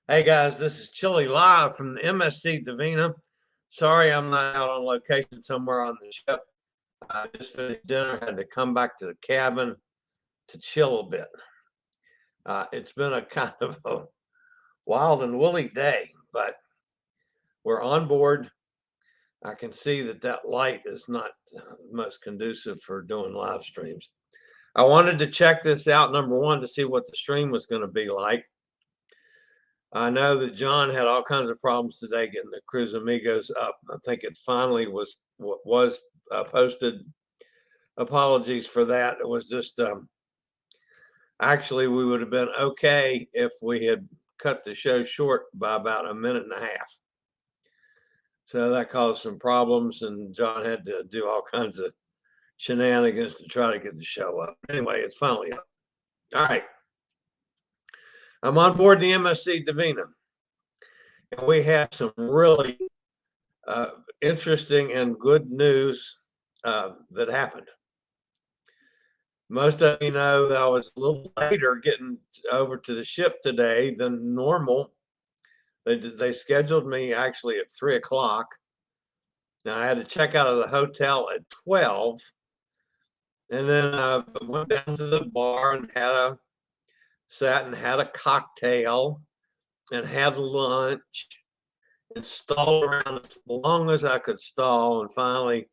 Hey guys, this is Chillie live from the MSC Divina. Sorry I'm not out on location somewhere on the ship. I just finished dinner, had to come back to the cabin to chill a bit. It's been a kind of a wild and woolly day, but we're on board. I can see that light is not most conducive for doing live streams. I wanted to check this out, number one, to see what the stream was going to be like. I know that John had all kinds of problems today getting the Cruise Amigos up. I think it finally was posted. Apologies for that. It was just actually we would have been okay if we had cut the show short by about a minute and a half. So that caused some problems, and John had to do all kinds of shenanigans to try to get the show up. Anyway, it's finally up. All right. I'm on board the MSC Divina, and we have some really interesting and good news that happened. Most of you know that I was a little later getting over to the ship today than normal. They scheduled me actually at 3 o'clock. Now I had to check out of the hotel at 12, and then I went down to the bar and sat and had a cocktail and had lunch and stalled around as long as I could stall, and finally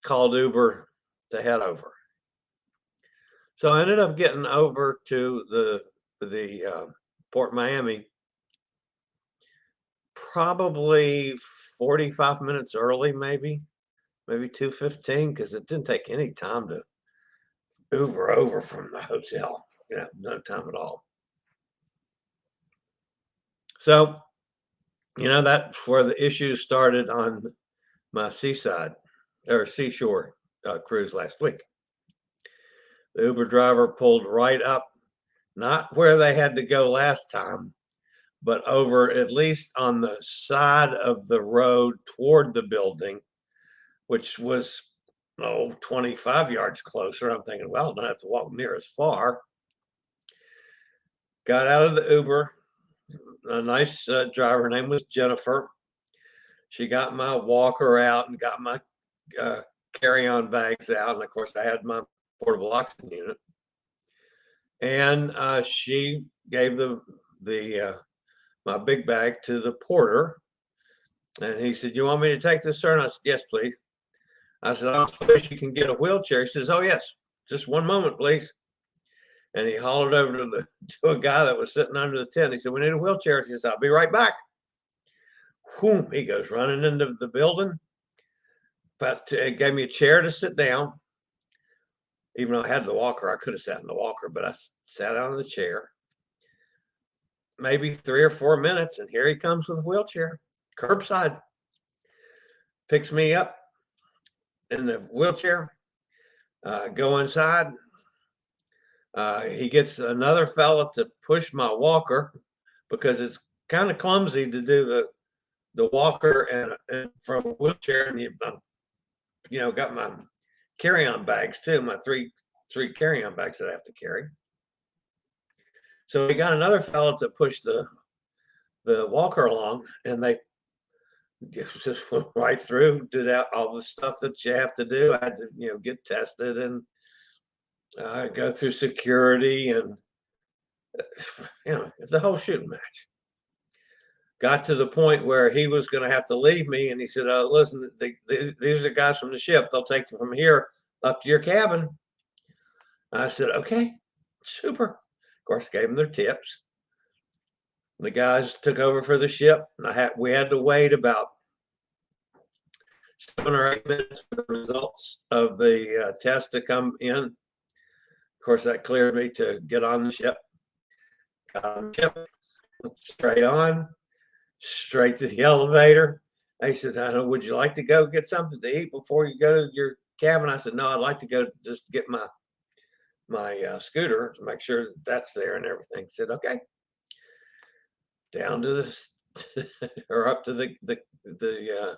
called Uber to head over. So I ended up getting over to the Port Miami probably 45 minutes early, maybe 2:15, because it didn't take any time to Uber over from the hotel. No time at all. So, that's where the issues started on my seashore cruise last week. The Uber driver pulled right up, not where they had to go last time, but over at least on the side of the road toward the building, which was 25 yards closer. I'm thinking, well, I don't have to walk near as far. Got out of the Uber. A nice driver. Her name was Jennifer. She got my walker out and got my carry-on bags out, and of course I had my portable oxygen unit. And she gave my big bag to the porter, and he said, "You want me to take this, sir?" And I said, "Yes, please." I said, "I suppose you can get a wheelchair." He says, "Oh yes, just one moment, please." And he hollered over to a guy that was sitting under the tent. He said, "We need a wheelchair." He says, "I'll be right back." Whoom, he goes running into the building. But it gave me a chair to sit down. Even though I had the walker, I could have sat in the walker, but I sat on the chair. Maybe 3 or 4 minutes, and here he comes with a wheelchair, curbside. Picks me up in the wheelchair, go inside. He gets another fella to push my walker because it's kind of clumsy to do the walker and from a wheelchair, and got my carry-on bags too, my three carry-on bags that I have to carry. So we got another fellow to push the walker along, and they just went right through, did all the stuff that you have to do. I had to, get tested and go through security, and the whole shooting match. Got to the point where he was going to have to leave me, and he said, "Listen, these are guys from the ship. They'll take you from here up to your cabin." I said, "Okay, super." Of course, gave them their tips. The guys took over for the ship, and we had to wait about 7 or 8 minutes for the results of the test to come in. Of course, that cleared me to get on the ship. Got on the ship, straight on, straight to the elevator. They said, "Would you like to go get something to eat before you go to your cabin?" I said, "No, I'd like to go just get my scooter to make sure that's there and everything." He said, "Okay." Down to or up to the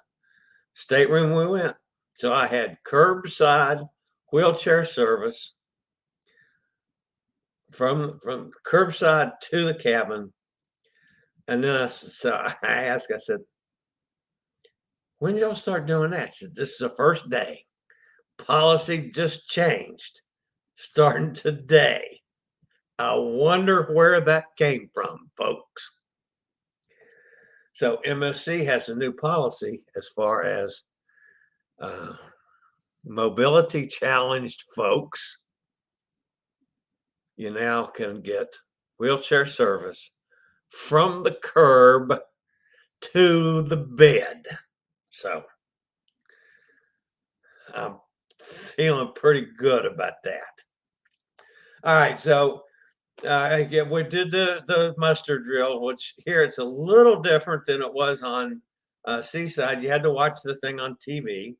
stateroom we went. So I had curbside wheelchair service from curbside to the cabin. And then I asked, I said, when y'all start doing that? She said, this is the first day. Policy just changed starting today. I wonder where that came from, folks. So MSC has a new policy as far as mobility challenged folks. You now can get wheelchair service from the curb to the bed. So I'm feeling pretty good about that. All right, so yeah, we did the muster drill, which here it's a little different than it was on Seaside. You had to watch the thing on TV,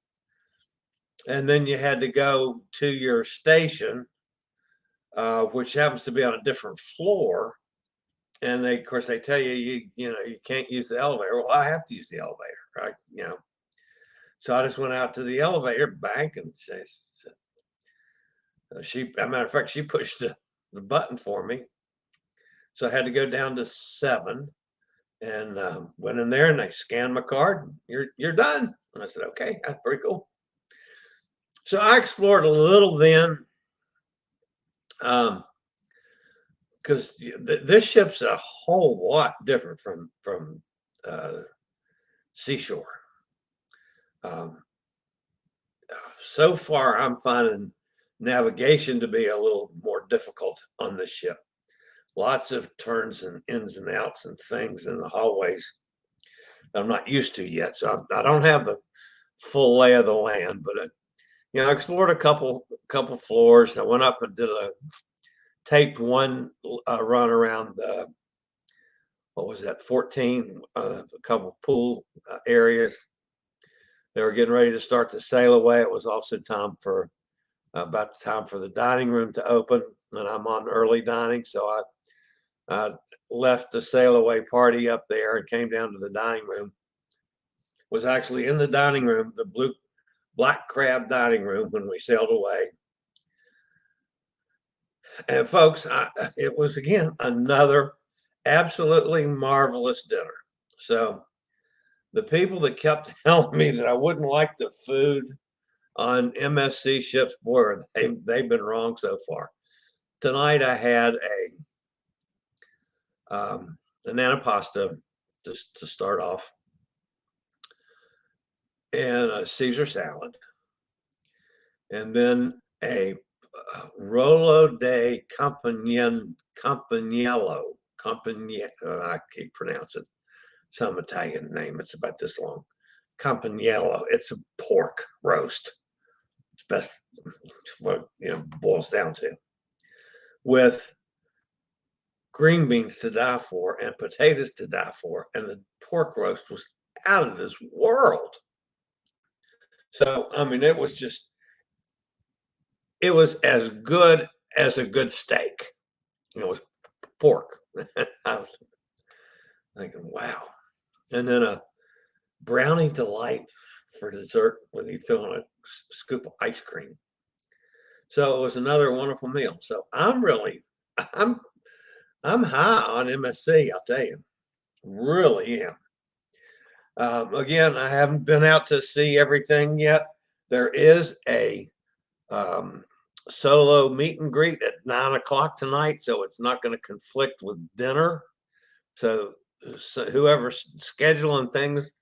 and then you had to go to your station, which happens to be on a different floor. And they, of course, they tell you you can't use the elevator. Well, I have to use the elevator, right? So I just went out to the elevator bank, and she, as a matter of fact, she pushed the button for me. So I had to go down to 7 and went in there, and they scanned my card. You're done. And I said, okay, that's pretty cool. So I explored a little then, because this ship's a whole lot different from seashore. So far, I'm finding navigation to be a little more difficult on this ship. Lots of turns and ins and outs and things in the hallways I'm not used to yet. So I don't have the full lay of the land, but I explored a couple floors. I went up and did a taped one run around the, what was that, 14, a couple pool areas. They were getting ready to start to sail away. It was also time for about the time for the dining room to open, and I'm on early dining, so I left the sail away party up there and came down to the dining room. Was actually in the dining room, the black crab dining room, when we sailed away. And folks, it was again another absolutely marvelous dinner. So the people that kept telling me that I wouldn't like the food on MSC ships, boy, they've been wrong so far. Tonight I had an antipasta just to start off, and a Caesar salad, and then a Rolo de Campagnello. I can't pronounce it. Some Italian name. It's about this long. Campagnello. It's a pork roast. It's best what boils down to, with green beans to die for and potatoes to die for, and the pork roast was out of this world. So I mean, it was as good as a good steak. It was pork. I was thinking, wow. And then a brownie delight for dessert with you filling a scoop of ice cream. So it was another wonderful meal. So I'm high on MSC, I'll tell you. Really am. Again, I haven't been out to see everything yet. There is a solo meet and greet at 9 o'clock tonight, so it's not going to conflict with dinner. So whoever's scheduling things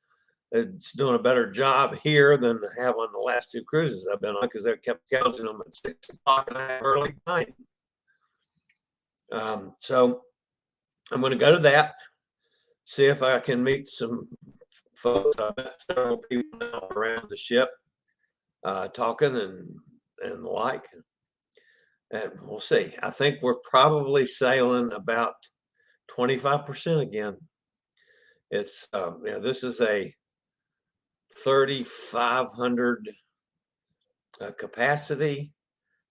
is doing a better job here than they have on the last 2 cruises I've been on, because they kept counting them at 6 o'clock and I have early night. So I'm going to go to that, see if I can meet some folks. I met several people now around the ship, talking and the like, and we'll see. I think we're probably sailing about 25% again. It's this is a 3,500 capacity,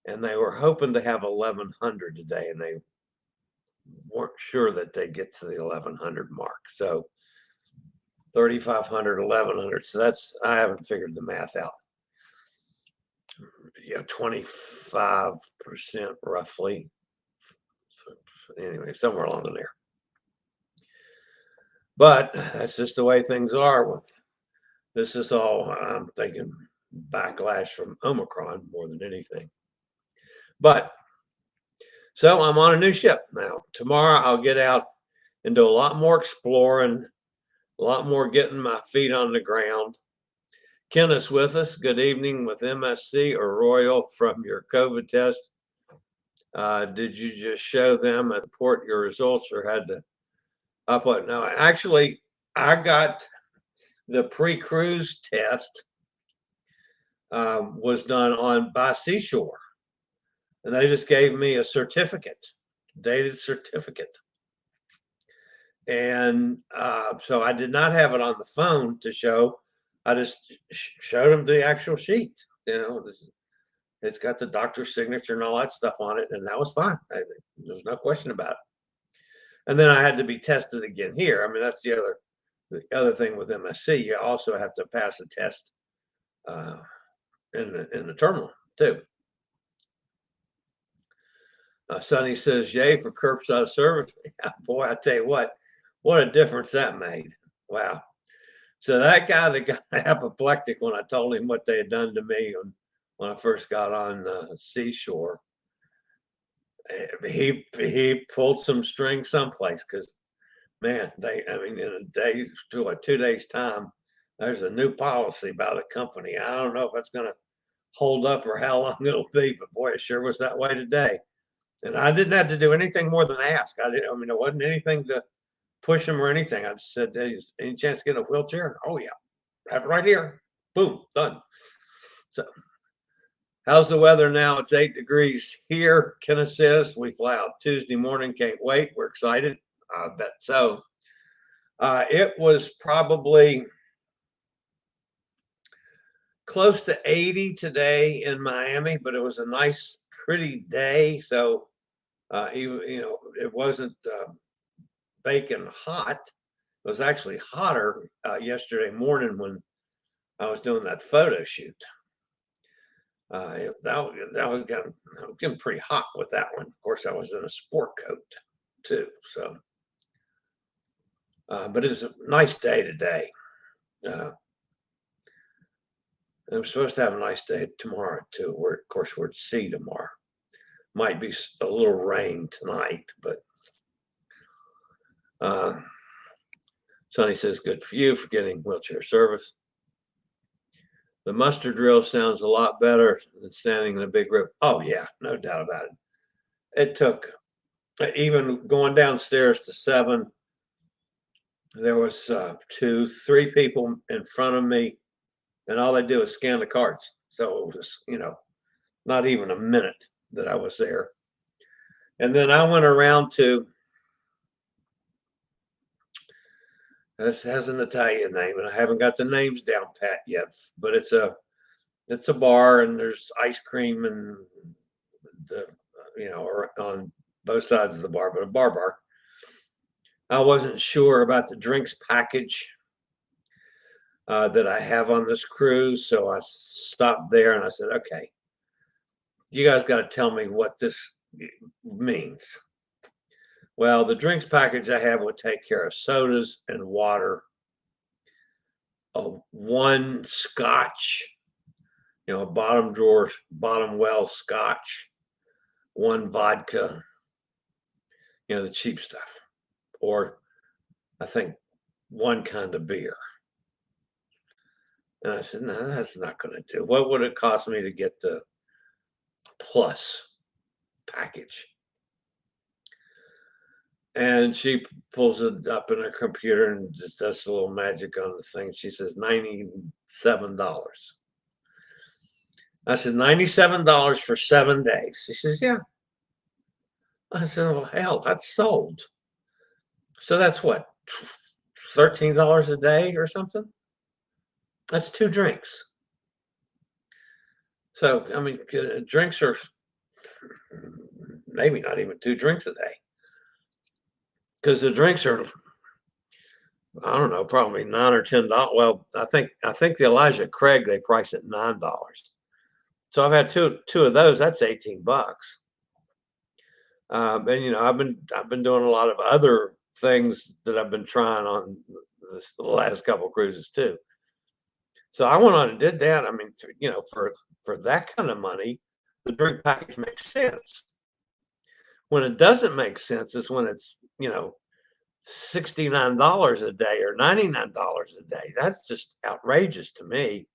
and they were hoping to have 1,100 today, and they weren't sure that they'd get to the 1,100 mark. So 3,500, 1,100. So that's, I haven't figured the math out. 25% roughly. So anyway, somewhere along in there. But that's just the way things are with this. Is all I'm thinking backlash from Omicron more than anything. But so I'm on a new ship now. Tomorrow I'll get out and do a lot more exploring, a lot more getting my feet on the ground. Ken is with us. Good evening with MSC or Royal from your COVID test. Did you just show them and report your results or had to upload? No, actually, I got the pre-cruise test was done by Seashore. And they just gave me a certificate, dated certificate. And so I did not have it on the phone to show. I just showed them the actual sheet. It's got the doctor's signature and all that stuff on it, and that was fine. There's no question about it. And then I had to be tested again here. I mean, that's the other thing with MSC. You also have to pass a test in the terminal too. Sonny says, yay for curbside service. Boy, I tell you what a difference that made. Wow. So that guy that got apoplectic when I told him what they had done to me when I first got on Seashore, he pulled some string someplace because, man, in a day to 2 days time, there's a new policy by the company. I don't know if it's going to hold up or how long it'll be, but boy, it sure was that way today. And I didn't have to do anything more than ask. It wasn't anything to push him or anything. I just said, hey, any chance to get a wheelchair? Oh, yeah. Have it right here. Boom, done. So, how's the weather now? It's 8 degrees here. Kenneth says we fly out Tuesday morning. Can't wait. We're excited. I bet so. It was probably close to 80 today in Miami, but it was a nice, pretty day. So, it wasn't baking hot. It was actually hotter yesterday morning when I was doing that photo shoot. That was getting pretty hot with that one. Of course, I was in a sport coat too. So, but it's a nice day today. I'm supposed to have a nice day tomorrow too. Of course, we're at sea tomorrow. Might be a little rain tonight, but Sonny says, good for you for getting wheelchair service. The muster drill sounds a lot better than standing in a big group. Oh, yeah, no doubt about it. It took, even going downstairs to 7, there was 2, 3 people in front of me, and all they do is scan the cards. So it was, not even a minute that I was there. And then I went around to, this has an Italian name, and I haven't got the names down pat yet, but it's a bar, and there's ice cream and on both sides of the bar, but a bar. I wasn't sure about the drinks package that I have on this cruise, so I stopped there and I said, okay, you guys got to tell me what this means. Well, the drinks package I have would take care of sodas and water, 1 scotch, bottom drawer, bottom well scotch, 1 vodka, the cheap stuff, or I think 1 kind of beer. And I said, no, that's not going to do. What would it cost me to get the plus package? And she pulls it up in her computer and just does a little magic on the thing. She says $97. I said, $97 for 7 days. She says, yeah. I said, well, hell, that's sold. So that's what, $13 a day or something? That's 2 drinks. So, drinks are maybe not even 2 drinks a day. Because the drinks are, I don't know, probably $9 or $10. Well, I think the Elijah Craig they price at $9. So I've had two of those. That's $18. And I've been doing a lot of other things that I've been trying on the last couple of cruises too. So I went on and did that. I mean, for that kind of money, the drink package makes sense. When it doesn't make sense is when it's, $69 a day or $99 a day. That's just outrageous to me.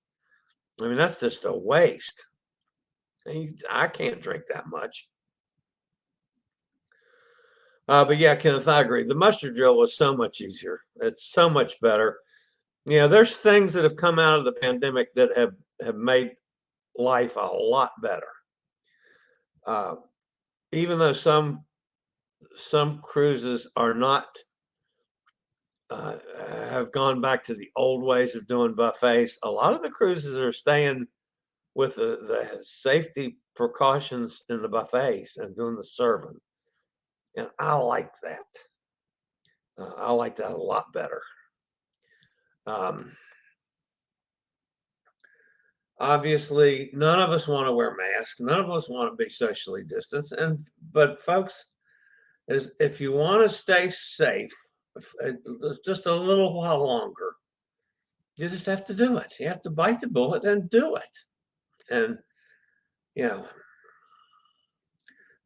I mean, that's just a waste. I can't drink that much. But yeah, Kenneth, I agree. The mustard drill was so much easier. It's so much better. There's things that have come out of the pandemic that have made life a lot better. Even though some cruises are not have gone back to the old ways of doing buffets, a lot of the cruises are staying with the safety precautions in the buffets and doing the serving. And I like that. I like that a lot better. Obviously, none of us want to wear masks. None of us want to be socially distanced. But folks, if you want to stay safe just a little while longer, you just have to do it. You have to bite the bullet and do it. And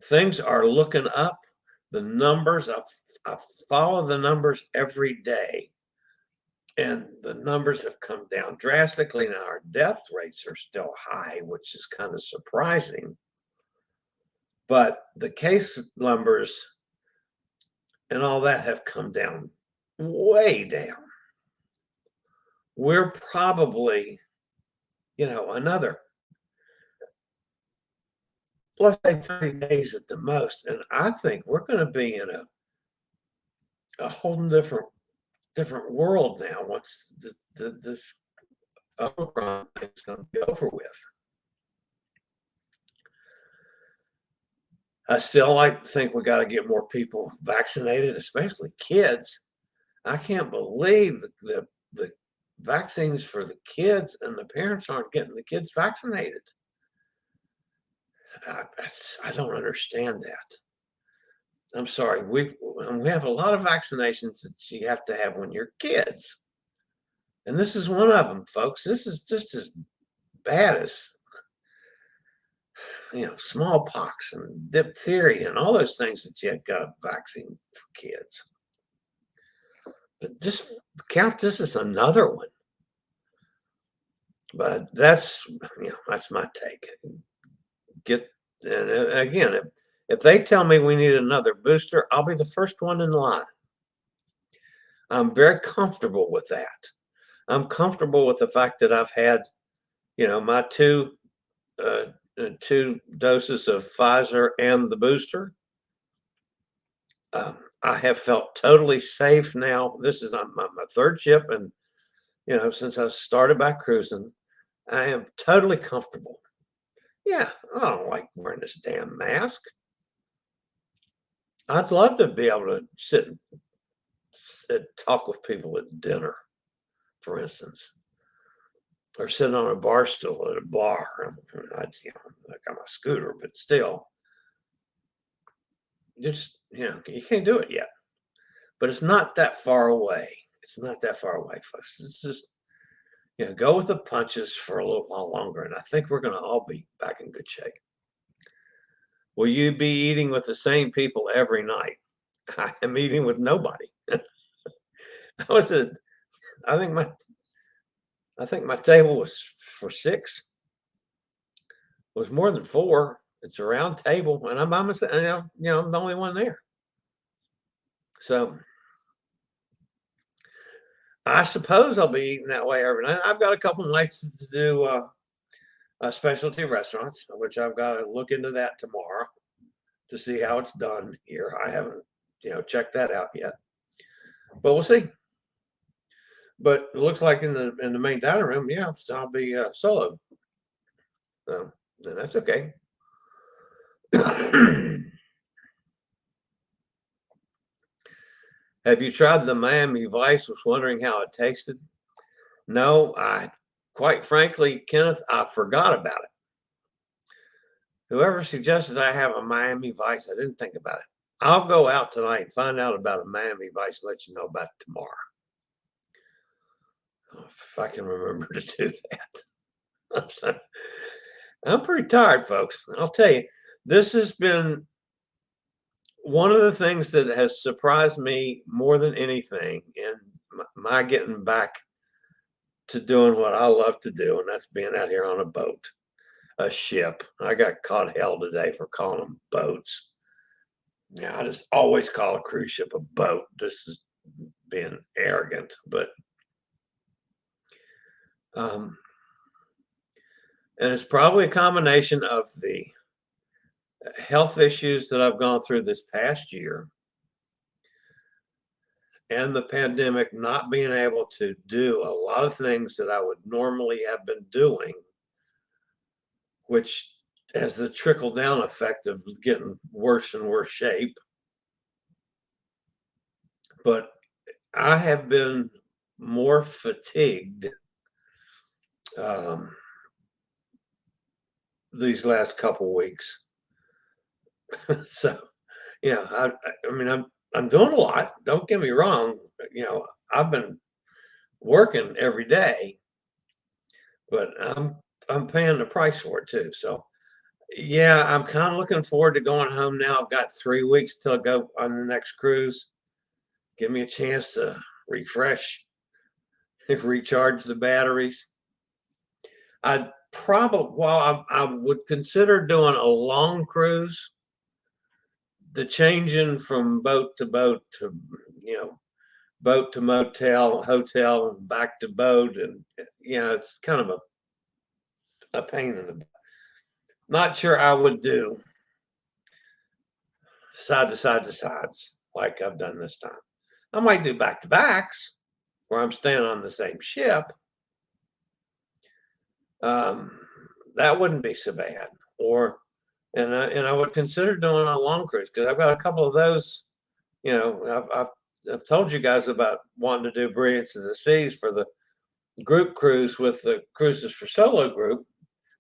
things are looking up. The numbers, I follow the numbers every day, and the numbers have come down drastically. Now our death rates are still high, which is kind of surprising, but the case numbers and all that have come down way down. We're probably, another, let's say 30 days at the most, and I think we're going to be in a whole different world now once this Omicron thing's going to be over with. I still like to think we got to get more people vaccinated, especially kids. I can't believe the vaccines for the kids and the parents aren't getting the kids vaccinated. I don't understand that. I'm sorry. We have a lot of vaccinations that you have to have when you're kids. And this is one of them, folks. This is just as bad as, smallpox and diphtheria and all those things that you got a vaccine for kids. But just count this as another one. But that's my take. Again, if they tell me we need another booster, I'll be the first one in line. I'm very comfortable with that. I'm comfortable with the fact that I've had, my two doses of Pfizer and the booster. I have felt totally safe now. This is my third ship, and since I started by cruising, I am totally comfortable. Yeah, I don't like wearing this damn mask. I'd love to be able to sit and talk with people at dinner, for instance, or sit on a bar stool at a bar. Like I'm a scooter, but still, just you can't do it yet. But it's not that far away. It's not that far away, folks. It's just go with the punches for a little while longer, and I think we're going to all be back in good shape. Will you be eating with the same people every night? I am eating with nobody. I think my table was for 6. It was more than 4. It's a round table, and I'm by myself. I'm the only one there. So I suppose I'll be eating that way every night. I've got a couple nights to do specialty restaurants, which I've got to look into that tomorrow to see how it's done here. I haven't, checked that out yet, but we'll see. But it looks like in the main dining room, so I'll be solo. So then that's okay. Have you tried the Miami Vice? Was wondering how it tasted. No, quite frankly, Kenneth, I forgot about it. Whoever suggested I have a Miami Vice, I didn't think about it. I'll go out tonight and find out about a Miami Vice and let you know about it tomorrow. If I can remember to do that. I'm pretty tired, folks. I'll tell you, this has been one of the things that has surprised me more than anything in my getting back to doing what I love to do, and that's being out here on a boat, a ship. I got caught hell today for calling them boats. Yeah, I just always call a cruise ship a boat. This is being arrogant, but and it's probably a combination of the health issues that I've gone through this past year and the pandemic, not being able to do a lot of things that I would normally have been doing, which has the trickle down effect of getting worse and worse shape. But I have been more fatigued these last couple weeks. So, I mean, I'm doing a lot. Don't get me wrong. I've been working every day, but I'm paying the price for it too. So, yeah, I'm kind of looking forward to going home now. I've got 3 weeks till I go on the next cruise. Give me a chance to refresh, recharge the batteries. I'd probably, well, I would consider doing a long cruise. The changing from boat to boat to, boat to motel, hotel, and back to boat. And, it's kind of a pain in the butt. Not sure I would do side to side to sides like I've done this time. I might do back to backs where I'm staying on the same ship. That wouldn't be so bad. And I would consider doing a long cruise because I've got a couple of those. I've told you guys about wanting to do Brilliance of the Seas for the group cruise with the Cruises for Solo group,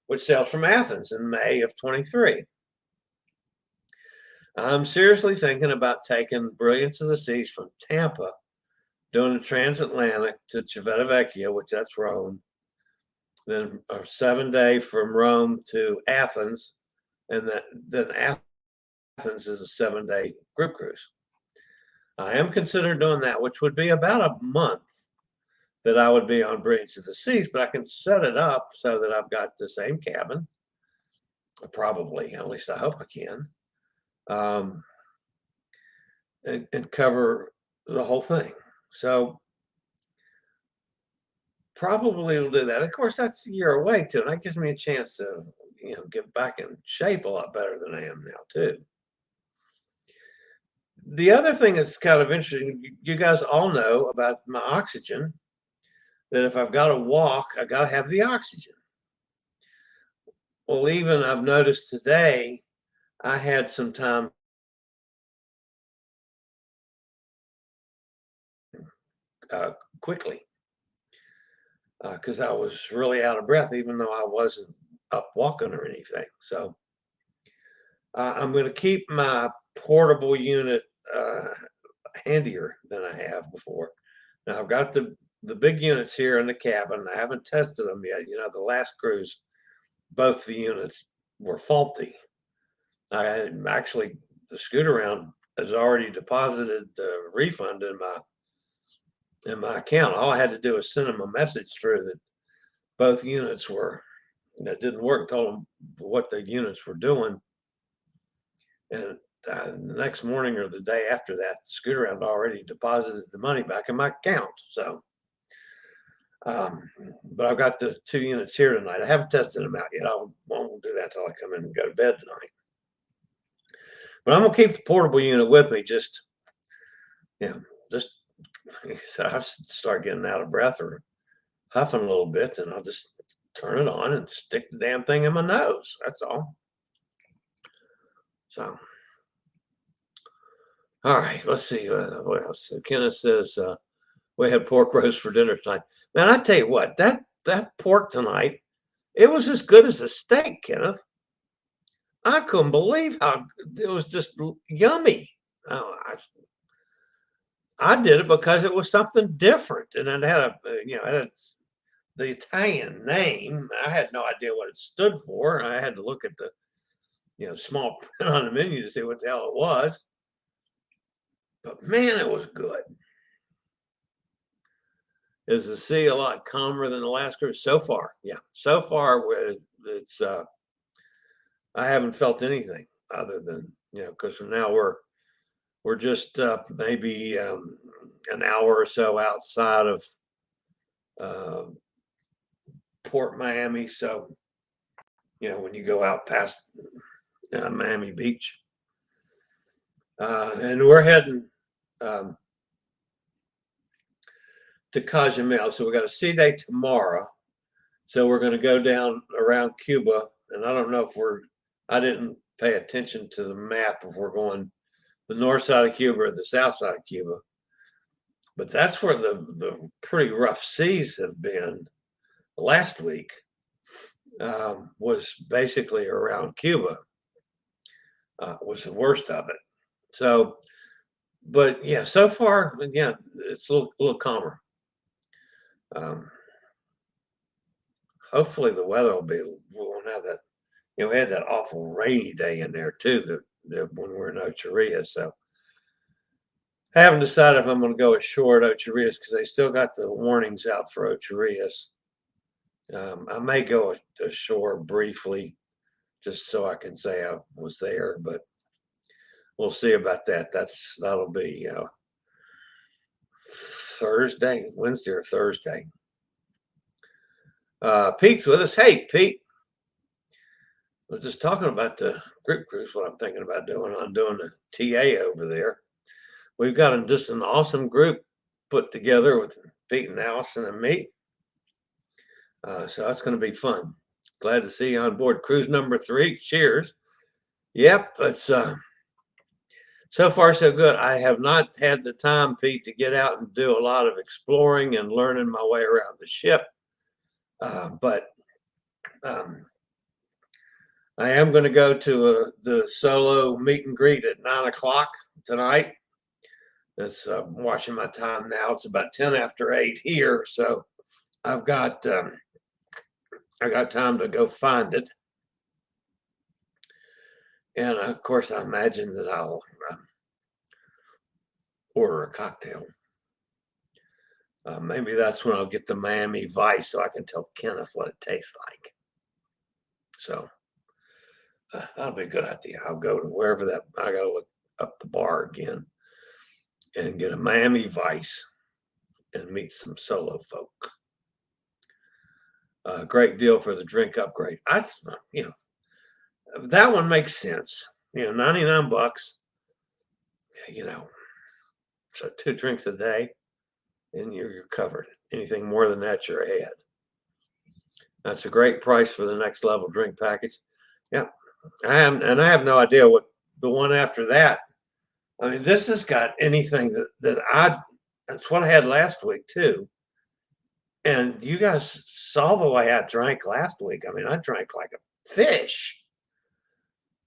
which sails from Athens in May of 23. I'm seriously thinking about taking Brilliance of the Seas from Tampa, doing a transatlantic to Civitavecchia, which that's Rome, then a 7-day from Rome to Athens, and then Athens is a 7-day group cruise. I am considering doing that, which would be about a month that I would be on Brilliance of the Seas, but I can set it up so that I've got the same cabin, probably, at least I hope I can, and cover the whole thing. So probably will do that. Of course, that's a year away too, and that gives me a chance to, get back in shape a lot better than I am now too. The other thing that's kind of interesting, you guys all know about my oxygen, that if I've got to walk, I got to have the oxygen. Well, even I've noticed today, I had some time quickly because I was really out of breath, even though I wasn't up walking or anything. So I'm going to keep my portable unit handier than I have before. Now I've got the big units here in the cabin. I haven't tested them yet. The last cruise, both the units were faulty. I actually, the scoot around has already deposited the refund in my account. All I had to do was send them a message through that both units were, didn't work, told them what the units were doing. And the next morning or the day after that, scoot around already deposited the money back in my account. So, but I've got the 2 units here tonight. I haven't tested them out yet. I won't do that till I come in and go to bed tonight. But I'm gonna keep the portable unit with me, just so I start getting out of breath or huffing a little bit, then I'll just turn it on and stick the damn thing in my nose. That's all. So, all right, let's see what else. Kenneth says we had pork roast for dinner tonight. Man, I tell you what, that pork tonight, it was as good as a steak, Kenneth. I couldn't believe how it was just yummy. Oh, I did it because it was something different, and it had it had the Italian name. I had no idea what it stood for. I had to look at the small print on the menu to see what the hell it was. But man, it was good. Is the sea a lot calmer than the last cruise so far? Yeah, so far it's I haven't felt anything other than because now we're just maybe an hour or so outside of uh, Port Miami. So when you go out past Miami Beach, and we're heading um, to Cozumel. So we got a sea day tomorrow. So we're going to go down around Cuba, and I don't know if I didn't pay attention to the map if we're going the north side of Cuba or the south side of Cuba. But that's where the pretty rough seas have been. Last week was basically around Cuba, was the worst of it. So, but yeah, so far, again, it's a little calmer. Hopefully the weather we won't have that. We had that awful rainy day in there too, that when we're in Ocho. So I haven't decided if I'm going to go ashore at Ocho because they still got the warnings out for Ocho. I may go ashore briefly just so I can say I was there, but we'll see about that. That'll be Wednesday or Thursday. Pete's with us. Hey, Pete. I was just talking about the group cruise, what I'm thinking about doing. I'm doing the TA over there. We've got just an awesome group put together with Pete and Allison and me. So that's going to be fun. Glad to see you on board. Cruise number 3. Cheers. Yep, it's so far so good. I have not had the time, Pete, to get out and do a lot of exploring and learning my way around the ship. But I am going to go to the solo meet and greet at 9:00 tonight. That's watching my time now. It's about 10 after 8 here, so I've got time to go find it. And of course, I imagine that I'll order a cocktail. Maybe that's when I'll get the Miami Vice so I can tell Kenneth what it tastes like. So that'll be a good idea. I'll go to wherever I got to look up the bar again and get a Miami Vice and meet some solo folk. Great deal for the drink upgrade. That one makes sense. $99. So 2 drinks a day, and you're covered. Anything more than that, you're ahead. That's a great price for the next level drink package. Yeah, I have no idea what the one after that. I mean, this has got anything that's what I had last week too. And you guys saw the way I drank last week. I mean, I drank like a fish.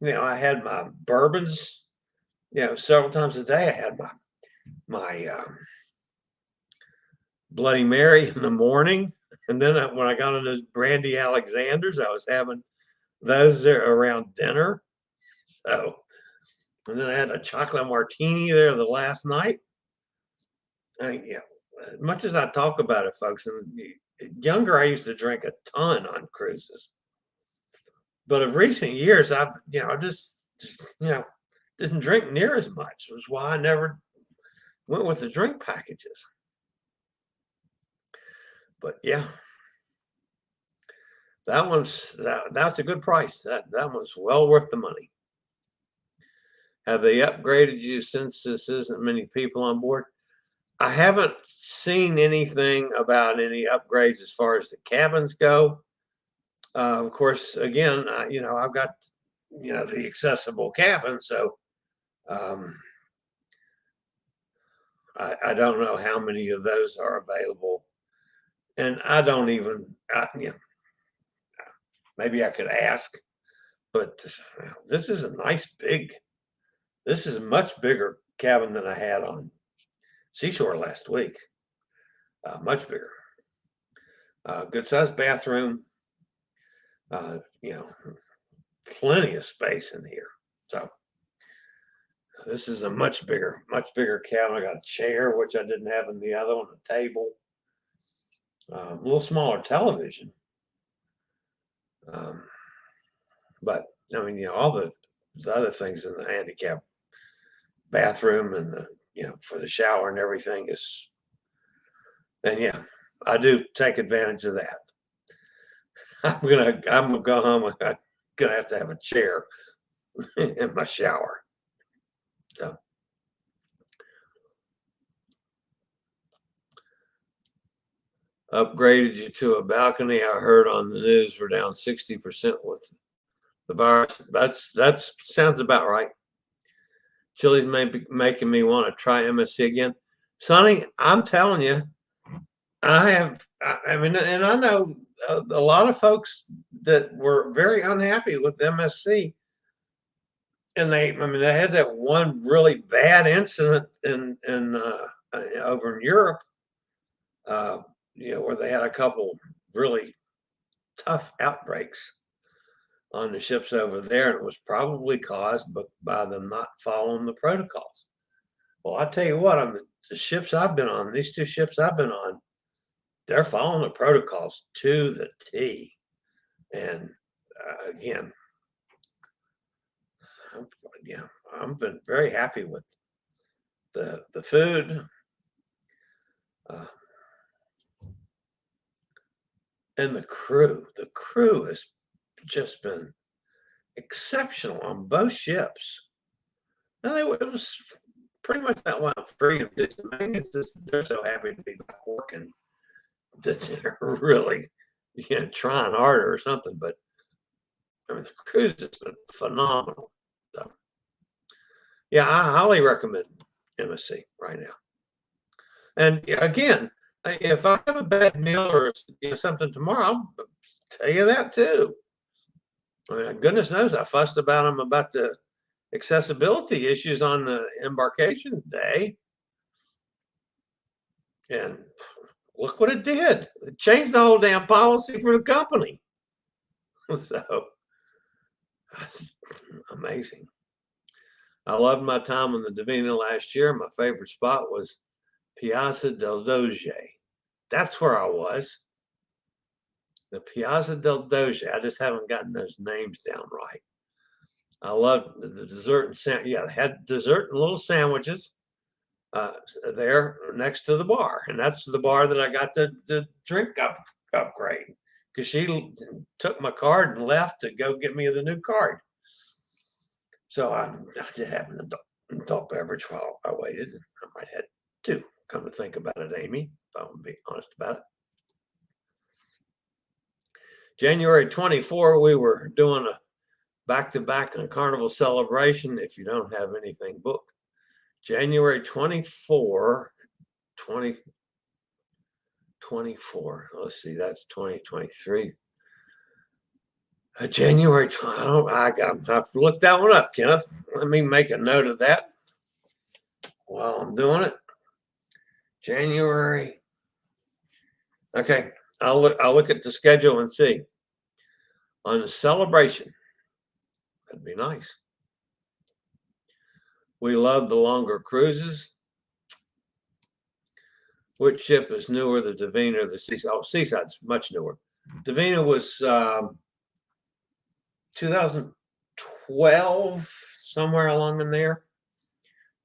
I had my bourbons, several times a day. I had my Bloody Mary in the morning. And then when I got into Brandy Alexander's, I was having those there around dinner. So, and then I had a chocolate martini there the last night. As much as I talk about it, folks, and younger, I used to drink a ton on cruises. But of recent years, I just didn't drink near as much, which is why I never went with the drink packages. But yeah, that's a good price. That one's well worth the money. Have they upgraded you since this isn't many people on board? I haven't seen anything about any upgrades as far as the cabins go. Of course, again, I've got the accessible cabin, so I don't know how many of those are available, and I don't even. Maybe I could ask, but this is a nice big. This is a much bigger cabin than I had on Seashore last week. Much bigger. Good sized bathroom. Plenty of space in here. So this is a much bigger cabin. I got a chair, which I didn't have in the other one, a table, a little smaller television. But I mean, all the other things in the handicap bathroom and the, for the shower and everything is, and yeah, I do take advantage of that. I'm gonna go home. I'm gonna have to have a chair in my shower. So upgraded you to a balcony. I heard on the news we're down 60% with the virus. That sounds about right. Chillie's making me want to try MSC again. Sonny, I'm telling you, I mean, and I know a lot of folks that were very unhappy with MSC. And they had that one really bad incident in over in Europe, where they had a couple really tough outbreaks on the ships over there, and it was probably caused by them not following the protocols. Well, I tell you what, on the ships I've been on, these two ships I've been on, they're following the protocols to the T. And again, I've been very happy with the food. And the crew. The crew has just been exceptional on both ships. And it was pretty much that way on Freedom. They're so happy to be back working that they're really trying harder or something. But I mean, the cruise has been phenomenal. So, yeah, I highly recommend MSC right now. And again, if I have a bad meal or something tomorrow, I'll tell you that too. I mean, goodness knows I fussed about them about the accessibility issues on the embarkation day. And look what it did. It changed the whole damn policy for the company. So, amazing. I loved my time on the Divina last year. My favorite spot was Piazza del Doge. That's where I was. The Piazza del Doge. I just haven't gotten those names down right. I loved the dessert and they had dessert and little sandwiches there next to the bar, and that's the bar that I got the drink upgrade, because she took my card and left to go get me the new card. So I did have an adult beverage while I waited. I might have two. Come to think about it, Amy, if I would be honest about it. January 24, we were doing a back-to-back on Carnival celebration. If you don't have anything booked, January 24, 2024. Let's see, that's 2023. January 20. I've looked that one up, Kenneth. Let me make a note of that while I'm doing it. January. Okay, I'll look at the schedule and see. On the celebration, that'd be nice. We love the longer cruises. Which ship is newer, the Divina or the Seaside? Oh, Seaside's much newer. Divina was 2012, somewhere along in there,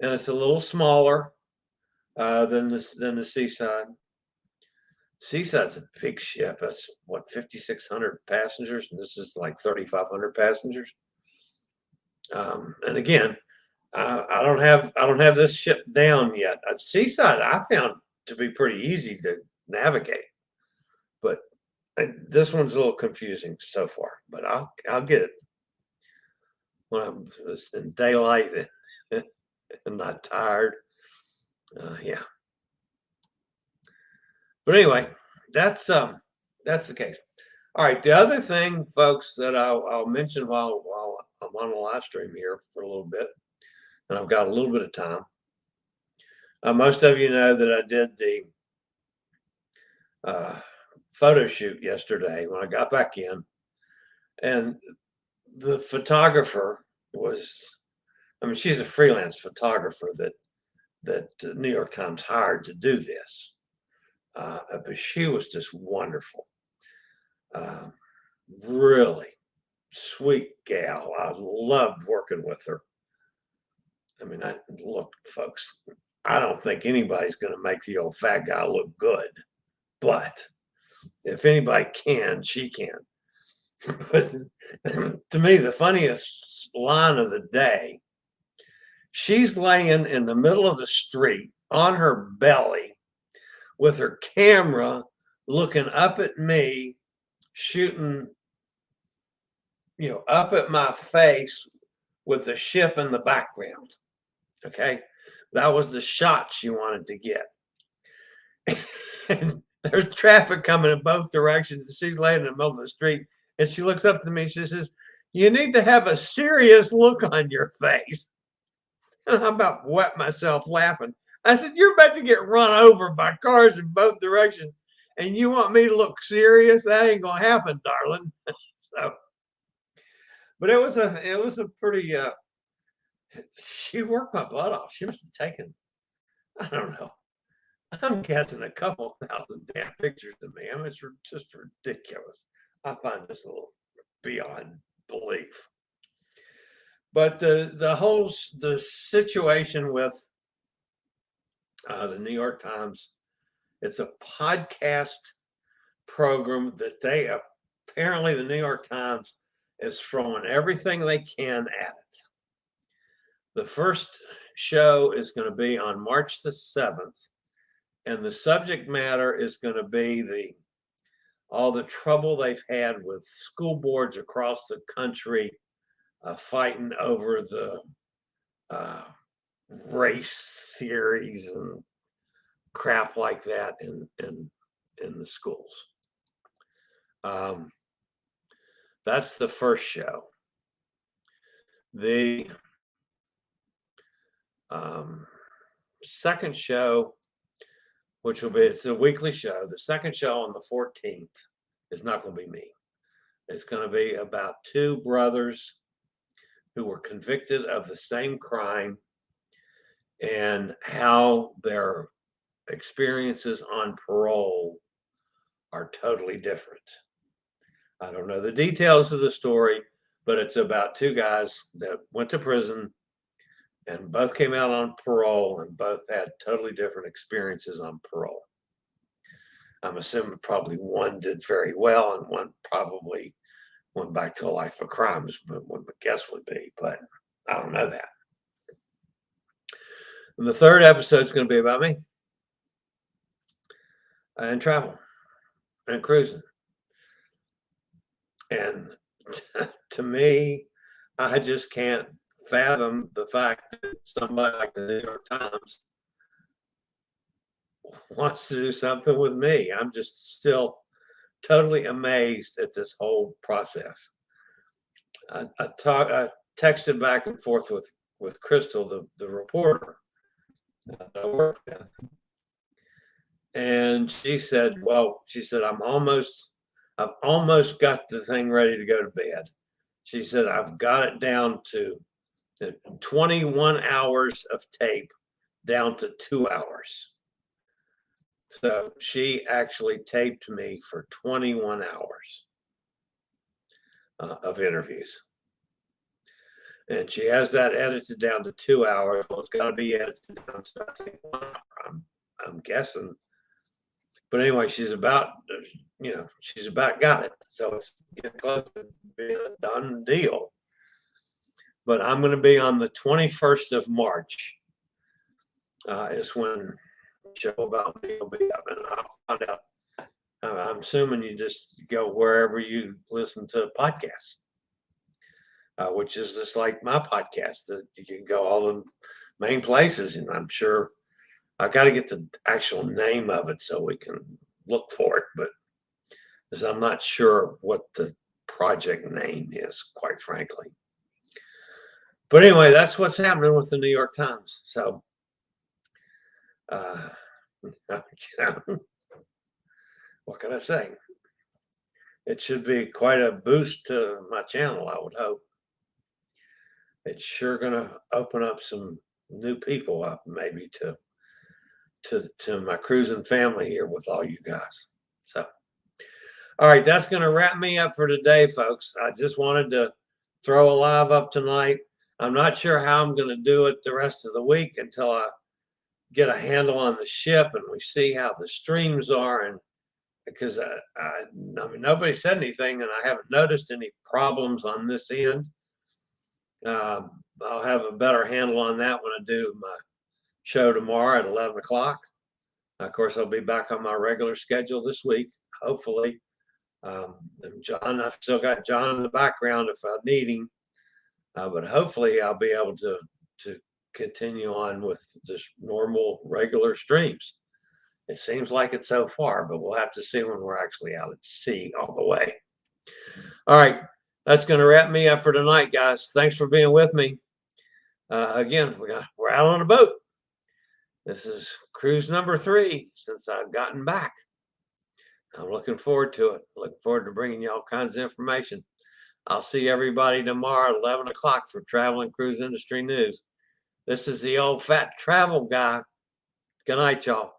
and it's a little smaller than the Seaside. Seaside's a big ship. That's what, 5,600 passengers, and this is like 3,500 passengers. And again, I don't have this ship down yet. Seaside I found to be pretty easy to navigate, but this one's a little confusing so far. But I'll get it when I'm in daylight and not tired. Yeah. But anyway, that's the case. All right. The other thing, folks, that I'll mention while I'm on the live stream here for a little bit, and I've got a little bit of time. Most of you know that I did the photo shoot yesterday when I got back in, and the photographer was, I mean, she's a freelance photographer that the New York Times hired to do this, but she was just wonderful, really sweet gal. I loved working with her. I mean, look, folks, I don't think anybody's going to make the old fat guy look good, but if anybody can, she can. But to me, the funniest line of the day, she's laying in the middle of the street on her belly with her camera looking up at me, shooting, up at my face with the ship in the background. Okay. That was the shot she wanted to get. And there's traffic coming in both directions. She's laying in the middle of the street and she looks up to me. She says, "You need to have a serious look on your face." And I'm about to wet myself laughing. I said, "You're about to get run over by cars in both directions. And you want me to look serious? That ain't going to happen, darling." So, but it was a pretty, she worked my butt off. She must have taken, I don't know, I'm guessing a couple thousand damn pictures of me. I mean, it's just ridiculous. I find this a little beyond belief. But the situation with the New York Times, it's a podcast program that they apparently, the New York Times is throwing everything they can at it. The first show is going to be on March the 7th, and the subject matter is going to be all the trouble they've had with school boards across the country fighting over the race theories and crap like that in the schools. That's the first show. The second show, which will be, it's a weekly show. The second show on the 14th is not going to be me. It's going to be about two brothers who were convicted of the same crime and how their experiences on parole are totally different. I don't know the details of the story, but it's about two guys that went to prison and both came out on parole and both had totally different experiences on parole. I'm assuming probably one did very well and one probably went back to a life of crimes, but what my guess would be, but I don't know that. And the third episode is going to be about me and travel and cruising. And to me, I just can't fathom the fact that somebody like the New York Times wants to do something with me. I'm just still totally amazed at this whole process. I texted back and forth with Crystal, the reporter that I work with, and she said, I've almost got the thing ready to go to bed. She said, I've got it down to 21 hours of tape down to 2 hours. So she actually taped me for 21 hours of interviews. And she has that edited down to 2 hours. Well, it's got to be edited down to, I think, 1 hour, I'm guessing. But anyway, she's about got it. So it's getting close to being a done deal. But I'm going to be on the 21st of March is when the show about me will be up. And I'll find out. I'm assuming you just go wherever you listen to podcasts, which is just like my podcast. That you can go all the main places. And I'm sure I've got to get the actual name of it so we can look for it. But because I'm not sure what the project name is, quite frankly. But anyway, that's what's happening with the New York Times. So Uh, what can I say? It should be quite a boost to my channel, I would hope. It's sure going to open up some new people up, maybe to my cruising family here with all you guys. So, all right, that's going to wrap me up for today, folks. I just wanted to throw a live up tonight. I'm not sure how I'm going to do it the rest of the week until I get a handle on the ship and we see how the streams are. And because I mean, nobody said anything and I haven't noticed any problems on this end. I'll have a better handle on that when I do my show tomorrow at 11 o'clock. Of course, I'll be back on my regular schedule this week, hopefully. John, I've still got John in the background if I need him. But hopefully I'll be able to continue on with this normal regular streams. It seems like it so far, but we'll have to see when we're actually out at sea all the way. All right, that's going to wrap me up for tonight, guys. Thanks for being with me. Again, we're out on a boat. This is cruise number 3 since I've gotten back. I'm looking forward to it. Looking forward to bringing you all kinds of information. I'll see everybody tomorrow at 11 o'clock for Travel and Cruise Industry News. This is the old fat travel guy. Good night, y'all.